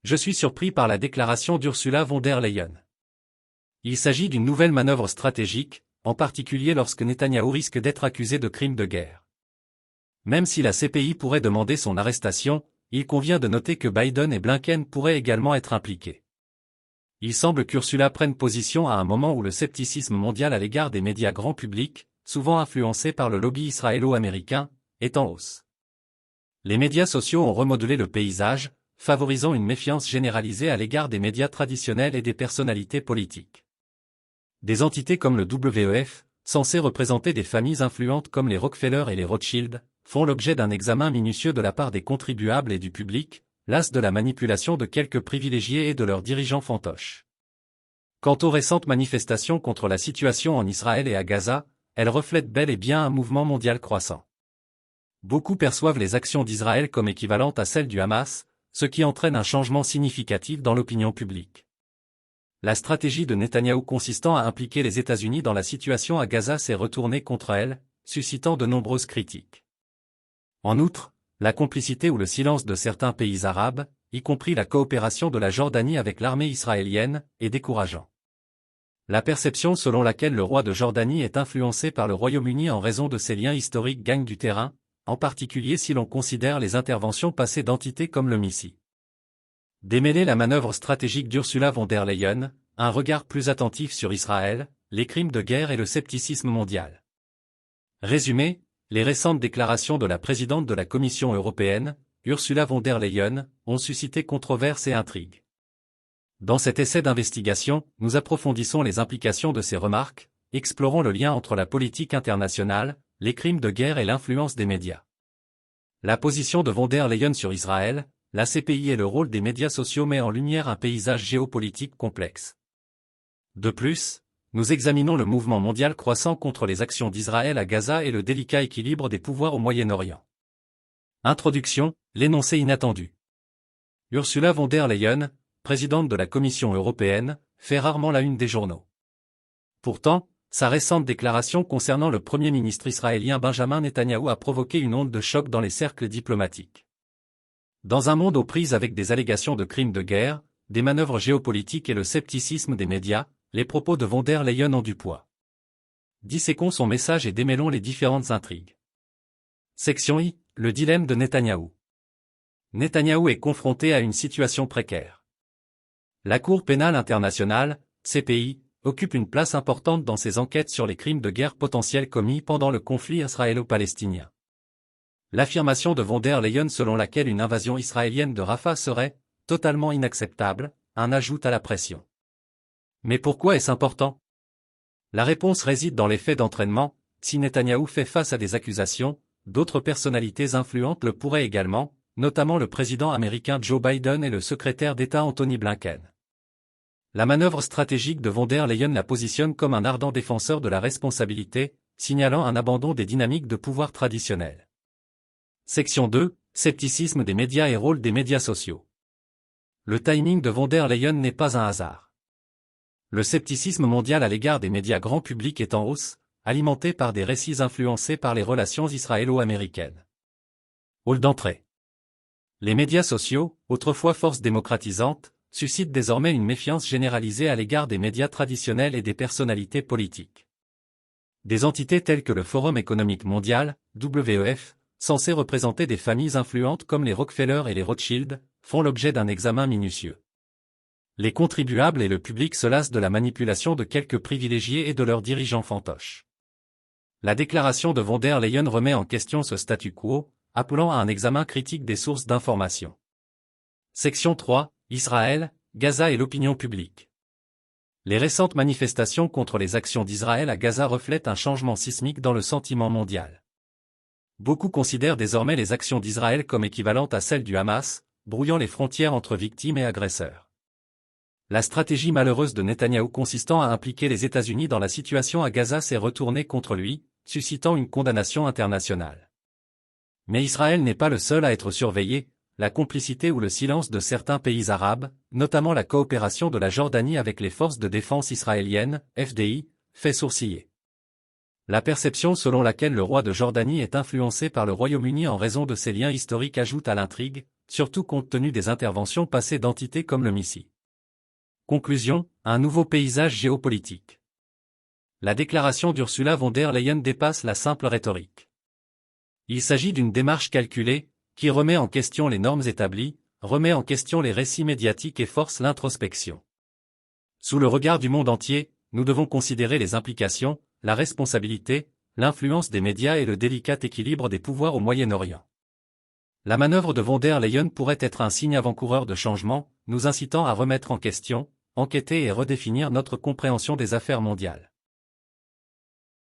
Je suis surpris par la déclaration d'Ursula von der Leyen. Il s'agit d'une nouvelle manœuvre stratégique, en particulier lorsque Netanyahou risque d'être accusé de crimes de guerre. Même si la CPI pourrait demander son arrestation, il convient de noter que Biden et Blinken pourraient également être impliqués. Il semble qu'Ursula prenne position à un moment où le scepticisme mondial à l'égard des médias grand public, souvent influencés par le lobby israélo-américain, est en hausse. Les médias sociaux ont remodelé le paysage, favorisant une méfiance généralisée à l'égard des médias traditionnels et des personnalités politiques. Des entités comme le WEF, censées représenter des familles influentes comme les Rockefeller et les Rothschild, font l'objet d'un examen minutieux de la part des contribuables et du public, las de la manipulation de quelques privilégiés et de leurs dirigeants fantoches. Quant aux récentes manifestations contre la situation en Israël et à Gaza, elles reflètent bel et bien un mouvement mondial croissant. Beaucoup perçoivent les actions d'Israël comme équivalentes à celles du Hamas, ce qui entraîne un changement significatif dans l'opinion publique. La stratégie de Netanyahou consistant à impliquer les États-Unis dans la situation à Gaza s'est retournée contre elle, suscitant de nombreuses critiques. En outre, la complicité ou le silence de certains pays arabes, y compris la coopération de la Jordanie avec l'armée israélienne, est décourageant. La perception selon laquelle le roi de Jordanie est influencé par le Royaume-Uni en raison de ses liens historiques gagne du terrain, en particulier si l'on considère les interventions passées d'entités comme le MISI. Démêler la manœuvre stratégique d'Ursula von der Leyen, un regard plus attentif sur Israël, les crimes de guerre et le scepticisme mondial. Résumé, les récentes déclarations de la présidente de la Commission européenne, Ursula von der Leyen, ont suscité controverses et intrigues. Dans cet essai d'investigation, nous approfondissons les implications de ces remarques, explorons le lien entre la politique internationale, les crimes de guerre et l'influence des médias. La position de von der Leyen sur Israël, la CPI et le rôle des médias sociaux met en lumière un paysage géopolitique complexe. De plus, nous examinons le mouvement mondial croissant contre les actions d'Israël à Gaza et le délicat équilibre des pouvoirs au Moyen-Orient. Introduction, l'énoncé inattendu. Ursula von der Leyen, présidente de la Commission européenne, fait rarement la une des journaux. Pourtant, sa récente déclaration concernant le Premier ministre israélien Benjamin Netanyahou a provoqué une onde de choc dans les cercles diplomatiques. Dans un monde aux prises avec des allégations de crimes de guerre, des manœuvres géopolitiques et le scepticisme des médias, les propos de von der Leyen ont du poids. Disséquons son message et démêlons les différentes intrigues. Section I, le dilemme de Netanyahou. Netanyahou est confronté à une situation précaire. La Cour pénale internationale, CPI, occupe une place importante dans ses enquêtes sur les crimes de guerre potentiels commis pendant le conflit israélo-palestinien. L'affirmation de von der Leyen selon laquelle une invasion israélienne de Rafah serait « totalement inacceptable », en ajoute à la pression. Mais pourquoi est-ce important? La réponse réside dans les faits d'entraînement. Si Netanyahou fait face à des accusations, d'autres personnalités influentes le pourraient également, notamment le président américain Joe Biden et le secrétaire d'État Antony Blinken. La manœuvre stratégique de von der Leyen la positionne comme un ardent défenseur de la responsabilité, signalant un abandon des dynamiques de pouvoir traditionnelles. Section 2, scepticisme des médias et rôle des médias sociaux. Le timing de von der Leyen n'est pas un hasard. Le scepticisme mondial à l'égard des médias grand public est en hausse, alimenté par des récits influencés par les relations israélo-américaines. Hall d'entrée. Les médias sociaux, autrefois force démocratisante, suscitent désormais une méfiance généralisée à l'égard des médias traditionnels et des personnalités politiques. Des entités telles que le Forum économique mondial, WEF, censées représenter des familles influentes comme les Rockefeller et les Rothschild, font l'objet d'un examen minutieux. Les contribuables et le public se lassent de la manipulation de quelques privilégiés et de leurs dirigeants fantoches. La déclaration de von der Leyen remet en question ce statu quo, appelant à un examen critique des sources d'information. Section 3, Israël, Gaza et l'opinion publique. Les récentes manifestations contre les actions d'Israël à Gaza reflètent un changement sismique dans le sentiment mondial. Beaucoup considèrent désormais les actions d'Israël comme équivalentes à celles du Hamas, brouillant les frontières entre victimes et agresseurs. La stratégie malheureuse de Netanyahou consistant à impliquer les États-Unis dans la situation à Gaza s'est retournée contre lui, suscitant une condamnation internationale. Mais Israël n'est pas le seul à être surveillé, la complicité ou le silence de certains pays arabes, notamment la coopération de la Jordanie avec les forces de défense israéliennes, FDI, fait sourciller. La perception selon laquelle le roi de Jordanie est influencé par le Royaume-Uni en raison de ses liens historiques ajoute à l'intrigue, surtout compte tenu des interventions passées d'entités comme le MISI. Conclusion, un nouveau paysage géopolitique. La déclaration d'Ursula von der Leyen dépasse la simple rhétorique. Il s'agit d'une démarche calculée, qui remet en question les normes établies, remet en question les récits médiatiques et force l'introspection. Sous le regard du monde entier, nous devons considérer les implications, la responsabilité, l'influence des médias et le délicat équilibre des pouvoirs au Moyen-Orient. La manœuvre de von der Leyen pourrait être un signe avant-coureur de changement, nous incitant à remettre en question, enquêter et redéfinir notre compréhension des affaires mondiales.